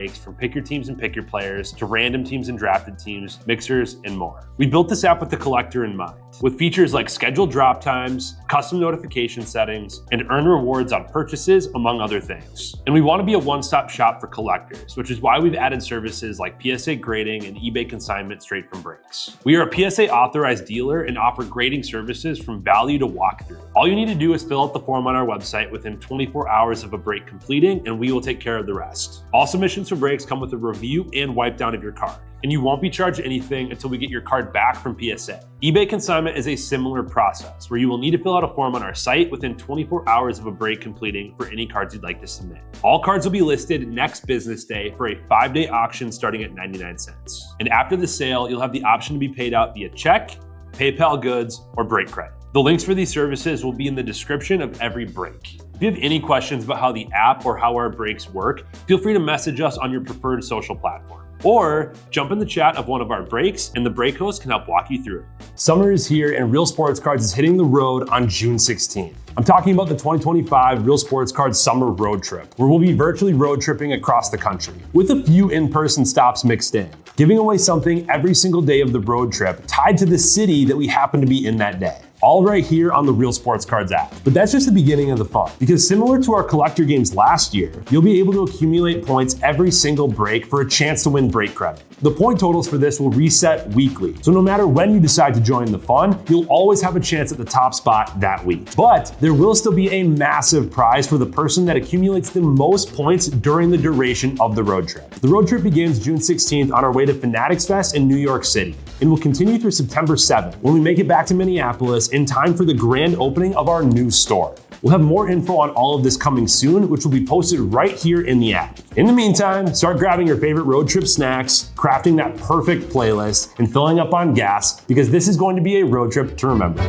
breaks, from pick your teams and pick your players to random teams and drafted teams, mixers, and more. We built this app with the collector in mind, with features like scheduled drop times, custom notification settings, and earn rewards on purchases, among other things. And we want to be a one-stop shop for collectors, which is why we've added services like PSA grading and eBay consignment straight from breaks. We are a PSA authorized dealer and offer grading services from value to walkthrough. All you need to do is fill out the form on our website within 24 hours of a break completing, and we will take care of the rest. All submissions for breaks come with a review and wipe down of your card, and you won't be charged anything until we get your card back from PSA. eBay consignment is a similar process where you will need to fill out a form on our site within 24 hours of a break completing for any cards you'd like to submit. All cards will be listed next business day for a 5-day auction starting at 99 cents. And after the sale, you'll have the option to be paid out via check, PayPal goods, or break credit. The links for these services will be in the description of every break. If you have any questions about how the app or how our breaks work, feel free to message us on your preferred social platform. Or jump in the chat of one of our breaks and the break host can help walk you through it. Summer is here and Real Sports Cards is hitting the road on June 16th. I'm talking about the 2025 Real Sports Cards Summer Road Trip, where we'll be virtually road tripping across the country, with a few in-person stops mixed in, giving away something every single day of the road trip tied to the city that we happen to be in that day. All right here on the Real Sports Cards app. But that's just the beginning of the fun, because similar to our collector games last year, you'll be able to accumulate points every single break for a chance to win break credit. The point totals for this will reset weekly, so no matter when you decide to join the fun, you'll always have a chance at the top spot that week. But there will still be a massive prize for the person that accumulates the most points during the duration of the road trip. The road trip begins June 16th on our way to Fanatics Fest in New York City, and will continue through September 7th when we make it back to Minneapolis in time for the grand opening of our new store. We'll have more info on all of this coming soon, which will be posted right here in the app. In the meantime, start grabbing your favorite road trip snacks, crafting that perfect playlist, and filling up on gas, because this is going to be a road trip to remember.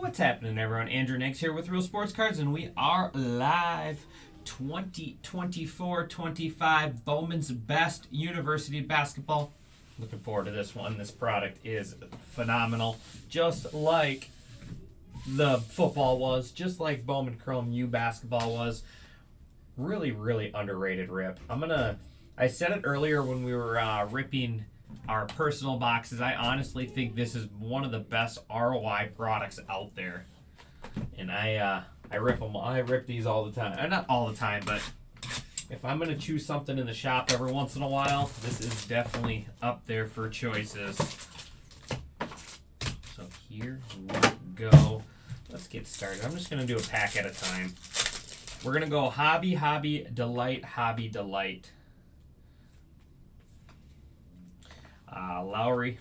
What's happening, everyone? Andrew Nix here with Real Sports Cards, and we are live. 2024-25 Bowman's Best University Basketball. Looking forward to this one. This product is phenomenal, just like the football was, just like Bowman Chrome U basketball was. Really, really underrated rip. I said it earlier when we were ripping our personal boxes. I honestly think this is one of the best ROI products out there, and I rip them. I rip these all the time. Not all the time, but if I'm gonna choose something in the shop every once in a while, this is definitely up there for choices. So here we go. Let's get started. I'm just gonna do a pack at a time. We're gonna go hobby, hobby, delight, hobby, delight. Lowry.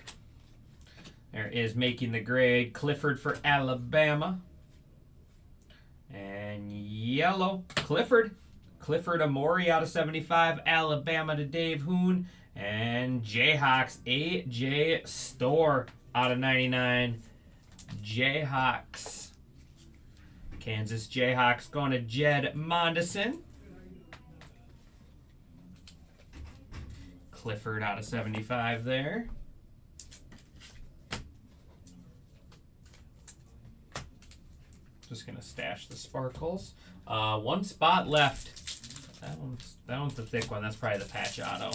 There is making the grade. Clifford for Alabama. And yellow. Clifford. Clifford Amori out of 75. Alabama to Dave Hoon. And Jayhawks. A.J. Store out of 99. Jayhawks. Kansas Jayhawks going to Jed Mondison. Clifford out of 75 there. Just gonna stash the sparkles. One spot left. That one's the thick one. That's probably the patch auto.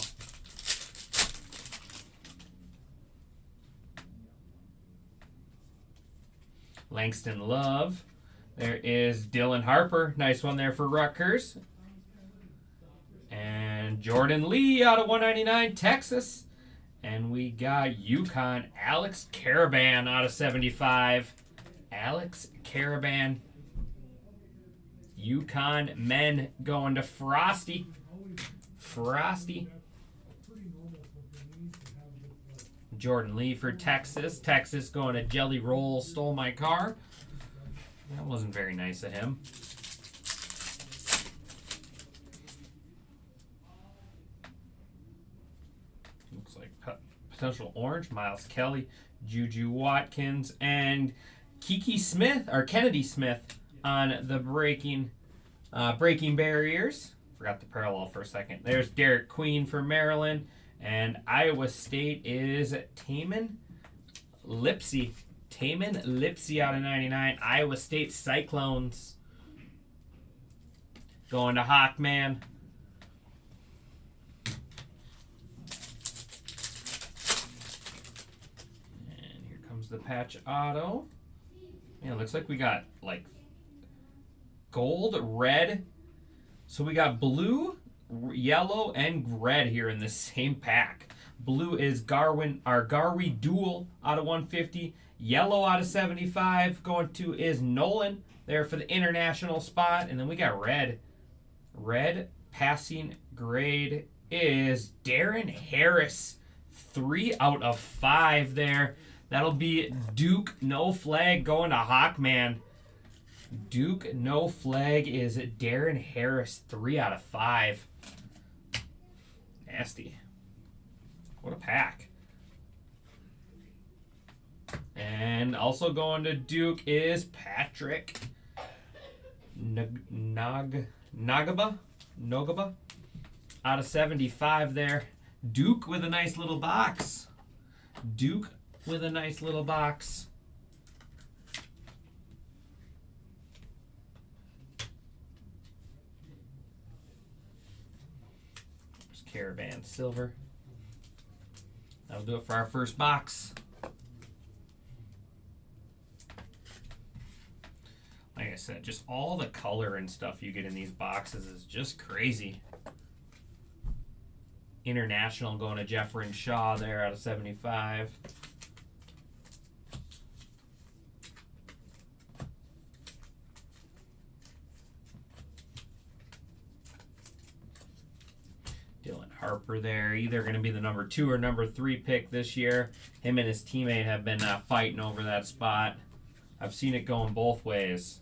Langston Love. There is Dylan Harper. Nice one there for Rutgers. And Jordan Lee out of 199, Texas. And we got UConn, Alex Caravan out of 75. Alex Caravan. UConn men going to Frosty. Jordan Lee for Texas. Texas going to Jelly Roll, stole my car. That wasn't very nice of him. Looks like potential orange. Miles Kelly, Juju Watkins, and Kiki Smith, or Kennedy Smith on the breaking barriers. Forgot the parallel for a second. There's Derek Queen for Maryland. And Iowa State is Taman Lipsy. Taman Lipsy out of 99. Iowa State Cyclones. Going to Hawkman. And here comes the patch auto. Yeah, it looks like we got like gold, red. So we got blue, yellow, and red here in the same pack. Blue is Garwi Duel out of 150. Yellow out of 75. Going to is Nolan there for the international spot. And then we got red. Red passing grade is Darren Harris. 3 out of 5 there. That'll be Duke No Flag going to Hawkman. Duke No Flag is Darren Harris. 3 out of 5. Nasty. What a pack. And also going to Duke is Patrick Nogaba out of 75 there. Duke with a nice little box. Duke with a nice little box. There's Caravan Silver. That'll do it for our first box. Like I said, just all the color and stuff you get in these boxes is just crazy. International going to Jeffrey Shaw there out of 75. Dylan Harper there, either going to be the number 2 or number 3 pick this year. Him and his teammate have been fighting over that spot. I've seen it going both ways.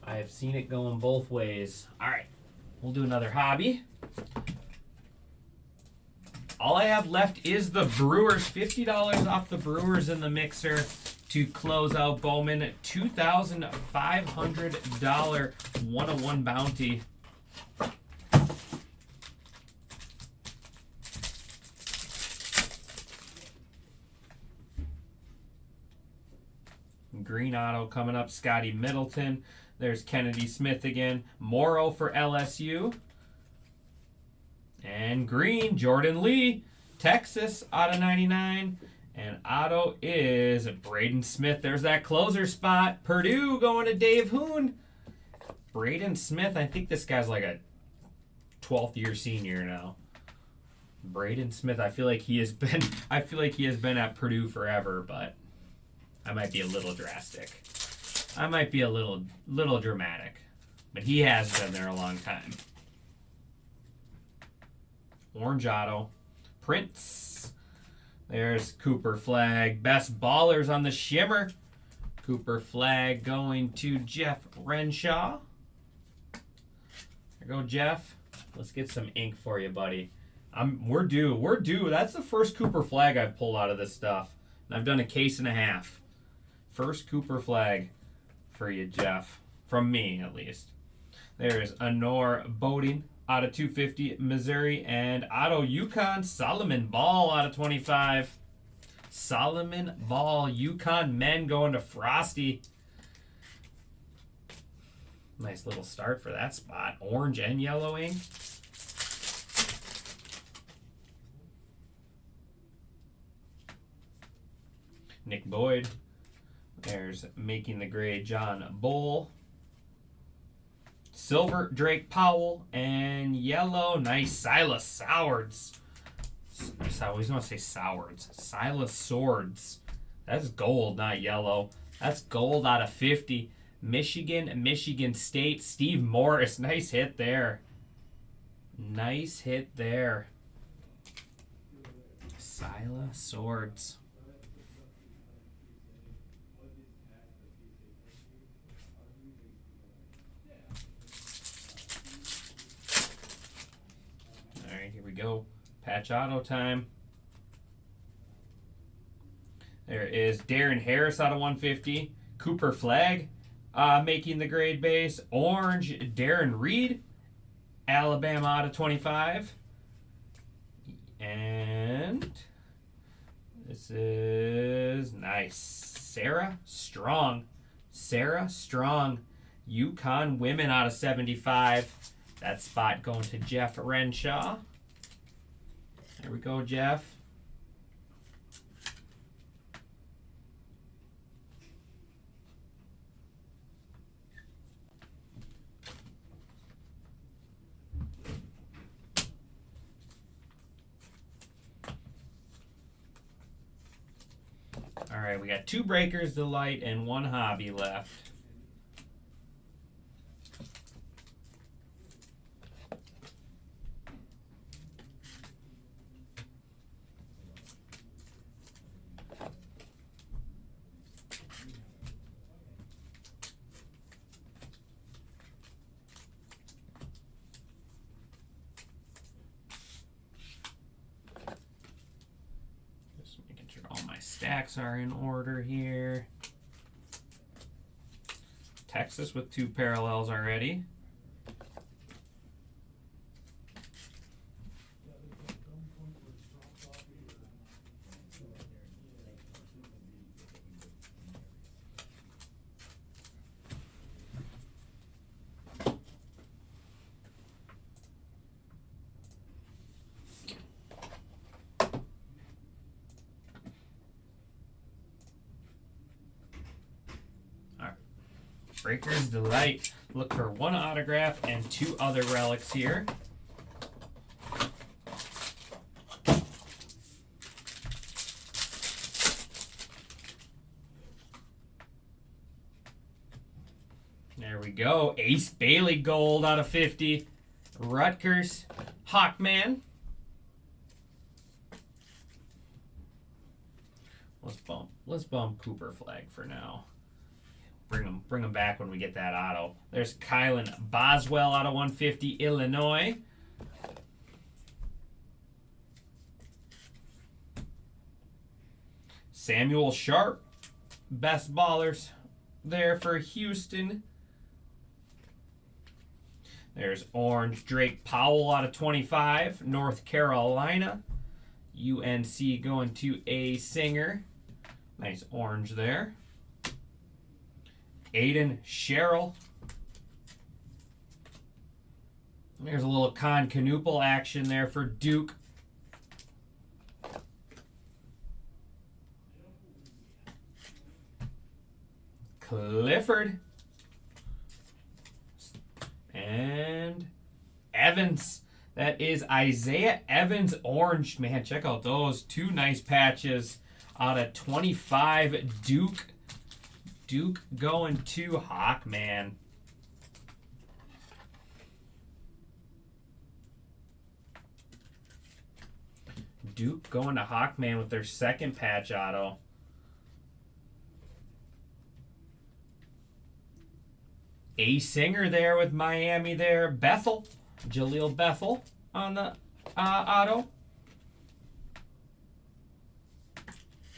I have seen it going both ways. All right, we'll do another hobby. All I have left is the Brewers. $50 off the Brewers in the mixer to close out Bowman. $2,500 101 bounty. Green auto coming up, Scotty Middleton. There's Kennedy Smith again. Morrow for LSU. And green, Jordan Lee. Texas out of 99. And auto is Braden Smith. There's that closer spot. Purdue going to Dave Hoon. Braden Smith, I think this guy's like a 12th year senior now. Braden Smith, I feel like he has been at Purdue forever, but I might be a little drastic. I might be a little dramatic. But he has been there a long time. Orange auto. Prince. There's Cooper Flag. Best ballers on the shimmer. Cooper Flag going to Jeff Renshaw. There you go, Jeff. Let's get some ink for you, buddy. We're due. We're due. That's the first Cooper Flag I've pulled out of this stuff. And I've done a case and a half. First Cooper Flag for you, Jeff. From me, at least. There's Honor Boating out of 250, Missouri. And Otto Yukon Solomon Ball out of 25. Solomon Ball, Yukon men going to Frosty. Nice little start for that spot. Orange and yellow ink. Nick Boyd. There's Making the Grade John Bull. Silver Drake Powell. And yellow, nice Silas Sowards. I always want to say Sowards. Silas Swords. That's gold, not yellow. That's gold out of 50. Michigan State. Steve Morris. Nice hit there. Nice hit there. Sila Swords. All right, here we go. Patch auto time. There is Darren Harris out of 150. Cooper Flagg making the grade base. Orange, Darren Reed, Alabama out of 25. And this is nice. Sarah Strong. Sarah Strong. Yukon Women out of 75. That spot going to Jeff Renshaw. There we go, Jeff. All right, we got 2 Breakers Delight and 1 Hobby left. Stacks are in order here. Texas with 2 parallels already. Breaker's Delight. Look for 1 autograph and 2 other relics here. There we go. Ace Bailey Gold out of 50. Rutgers Hawkman. Let's bump Cooper Flagg for now. Bring them back when we get that auto. There's Kylan Boswell out of 150, Illinois. Samuel Sharp, best ballers there for Houston. There's Orange Drake Powell out of 25, North Carolina. UNC going to A. Singer. Nice orange there. Aiden Sherrill. There's a little Con Canoopel action there for Duke. Clifford. And Evans. That is Isaiah Evans orange. Man, check out those 2 nice patches out of 25 Duke. Duke going to Hawkman. Duke going to Hawkman with their second patch auto. A. Singer there with Miami there. Bethel. Jaleel Bethel on the auto.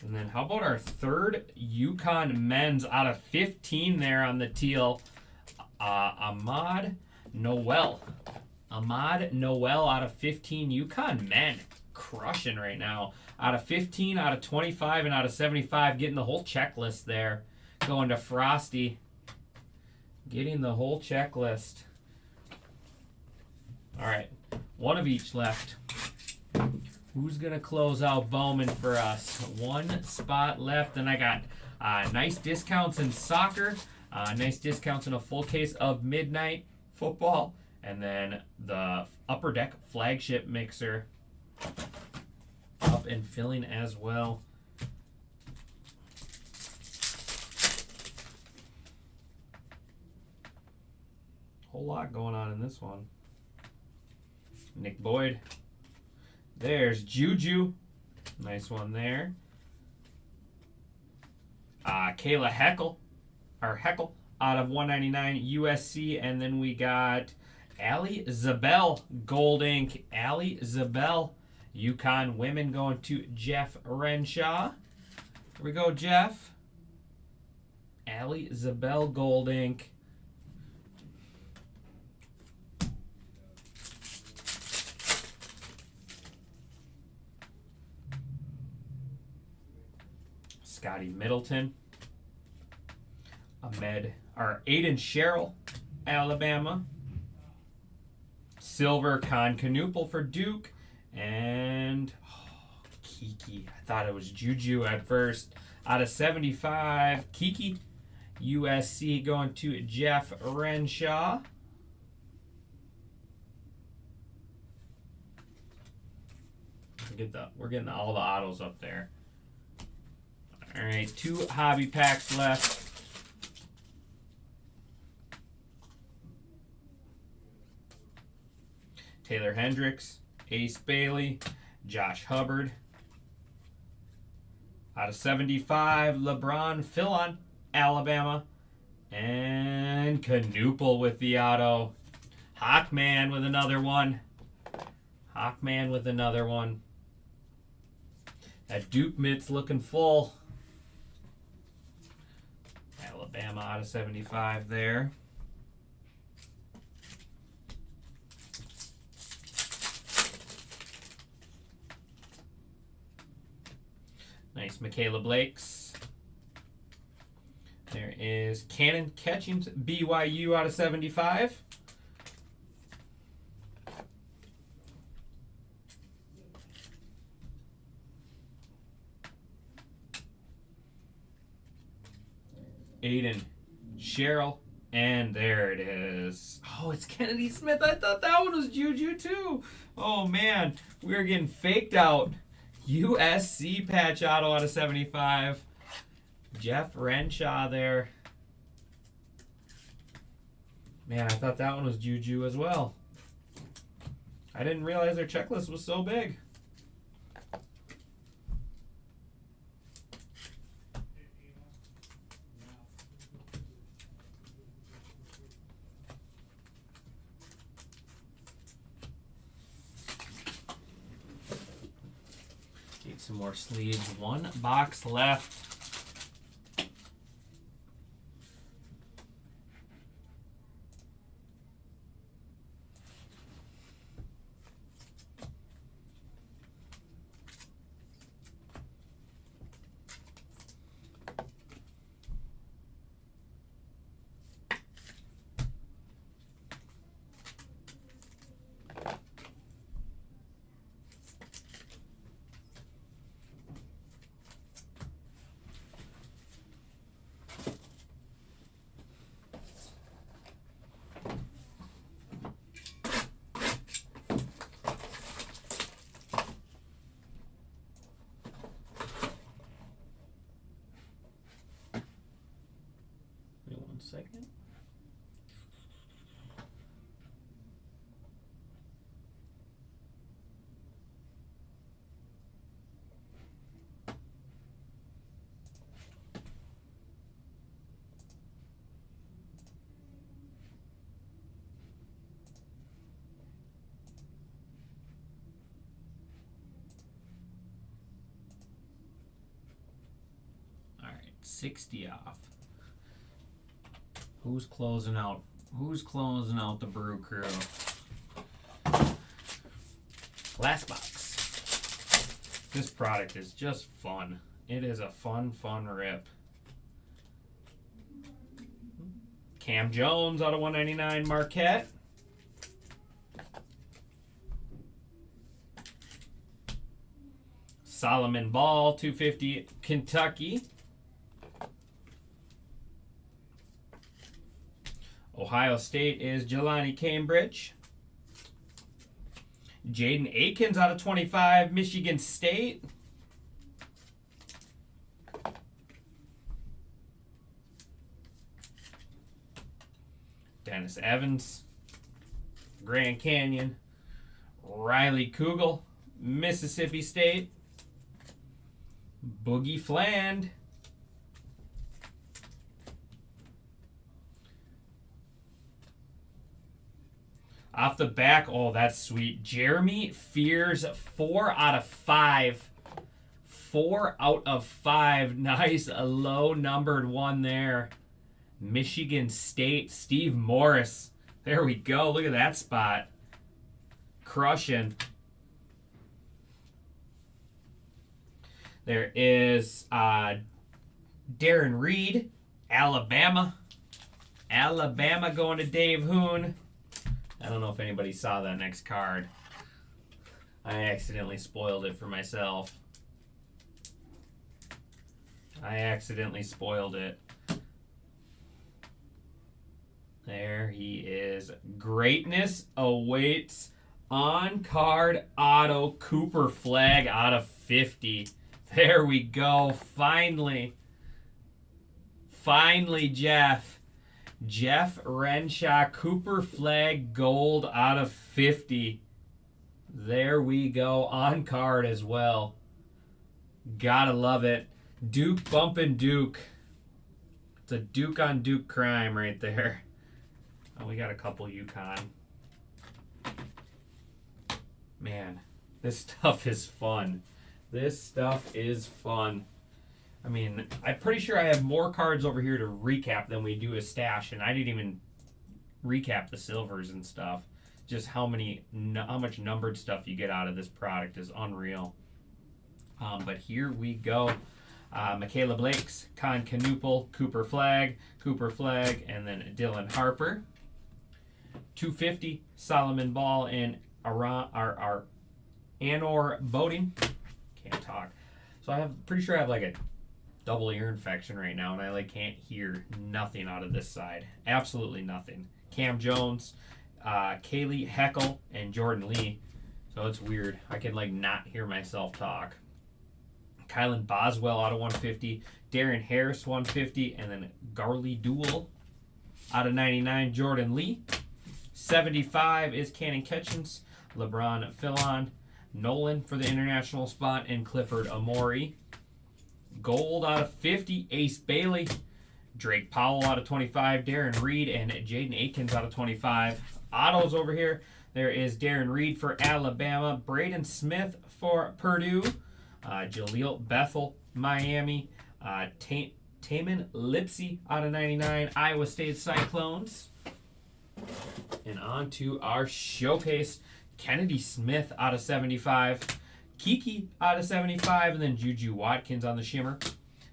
And then how about our third Yukon men's out of 15 there on the teal. Ahmad Noel. Ahmad Noel out of 15 Yukon men. Crushing right now. Out of 15, out of 25, and out of 75. Getting the whole checklist there. Going to Frosty. Getting the whole checklist. All right. 1 of each left. Who's going to close out Bowman for us? 1 spot left. And I got nice discounts in soccer. Nice discounts in a full case of Midnight Football. And then the Upper Deck Flagship Mixer up and filling as well. Whole lot going on in this one. Nick Boyd. There's Juju. Nice one there. Kayla Heckle out of 199 USC. And then we got Allie Zabel, Gold Ink. Allie Zabel, UConn women, going to Jeff Renshaw. Here we go, Jeff. Allie Zabel, Gold Ink. Scotty Middleton. Aiden Sherrill, Alabama. Silver Con Canoopel for Duke. And Kiki. I thought it was Juju at first. Out of 75, Kiki. USC, going to Jeff Renshaw. We're getting all the autos up there. All right, 2 hobby packs left. Taylor Hendricks, Ace Bailey, Josh Hubbard. Out of 75, LeBron Fillon, Alabama. And Canoopel with the auto. Hawkman with another one. That Duke mitt's looking full. Alabama out of 75 there. Nice Michaela Blakes. There is Cannon Catchings, BYU out of 75. Aiden Sherrill, and there it is. Oh, it's Kennedy Smith. I thought that one was Juju too. Oh man, we are getting faked out. USC patch auto out of 75. Jeff Renshaw there. Man, I thought that one was Juju as well. I didn't realize their checklist was so big. Need some more sleeves. 1 box left. Wait 1 second. All right, 60 off. Who's closing out? Who's closing out the Brew Crew? Last box. This product is just fun. It is a fun rip. Cam Jones out of 199 Marquette. Solomon Ball, 250 Kentucky. Ohio State is Jelani Cambridge. Jaden Akins out of 25, Michigan State. Dennis Evans, Grand Canyon. Riley Kugel, Mississippi State. Boogie Fland. Off the back, oh, that's sweet. Jeremy Fears, 4 out of 5. 4 out of 5. Nice, a low-numbered one there. Michigan State, Steve Morris. There we go. Look at that spot. Crushing. There is Darren Reed, Alabama. Alabama going to Dave Hoon. I don't know if anybody saw that next card. I accidentally spoiled it for myself. I accidentally spoiled it. There he is. Greatness awaits. On-card auto Cooper Flag out of 50. There we go. Finally. Finally, Jeff. Jeff Renshaw, Cooper Flag Gold out of 50. There we go. On card as well. Gotta love it. Duke bumping Duke. It's a Duke on Duke crime right there. Oh, we got a couple UConn. Man, this stuff is fun. This stuff is fun. I mean, I'm pretty sure I have more cards over here to recap than we do a stash, and I didn't even recap the silvers and stuff. Just how much numbered stuff you get out of this product is unreal. But here we go. Michaela Blakes, Con Canoopel, Cooper Flag, and then Dylan Harper. 250, Solomon Ball, and our Anor Boating. Can't talk. So pretty sure I have like a double ear infection right now, and I can't hear nothing out of this side. Absolutely nothing. Cam Jones, Kaylee Heckle, and Jordan Lee. So it's weird. I can not hear myself talk. Kylan Boswell out of 150. Darren Harris 150, and then Garley Duel out of 99. Jordan Lee. 75 is Cannon Ketchens. LeBron Fillon. Nolan for the international spot, and Clifford Amori. Gold out of 50, Ace Bailey. Drake Powell out of 25, Darren Reed, and Jaden Aikens out of 25. Autos over here, there is Darren Reed for Alabama, Braden Smith for Purdue, Jaleel Bethel, Miami, Taman Lipsey out of 99, Iowa State Cyclones. And on to our showcase, Kennedy Smith out of 75. Kiki out of 75, and then Juju Watkins on the shimmer.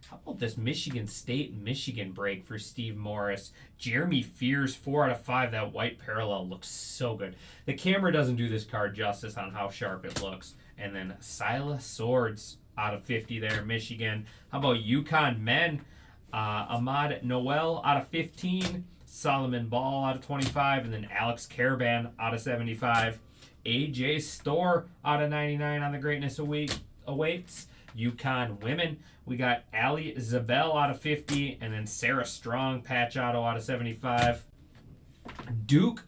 How about this Michigan State Michigan break for Steve Morris? Jeremy Fears, 4 out of 5. That white parallel looks so good. The camera doesn't do this card justice on how sharp it looks. And then Silas Swords out of 50 there, Michigan. How about UConn men? Ahmad Noel out of 15. Solomon Ball out of 25. And then Alex Caravan out of 75. AJ Storr out of 99 on the Greatness Awaits. UConn women, we got Allie Zabel out of 50, and then Sarah Strong, patch auto out of 75. Duke,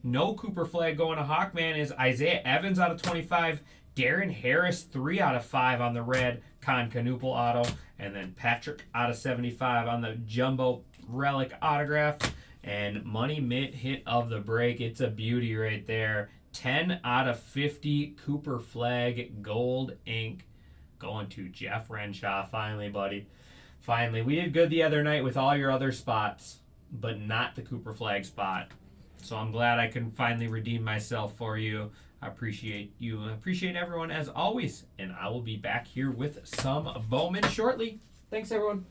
no Cooper Flag going to Hawkman, is Isaiah Evans out of 25. Darren Harris, 3 out of 5 on the red Con Canoopel auto, and then Patrick out of 75 on the Jumbo Relic autograph. And Money Mitt hit of the break. It's a beauty right there. 10 out of 50 Cooper Flag Gold Ink going to Jeff Renshaw. Finally, buddy. Finally. We did good the other night with all your other spots, but not the Cooper Flag spot. So I'm glad I can finally redeem myself for you. I appreciate you. I appreciate everyone as always. And I will be back here with some Bowman shortly. Thanks, everyone.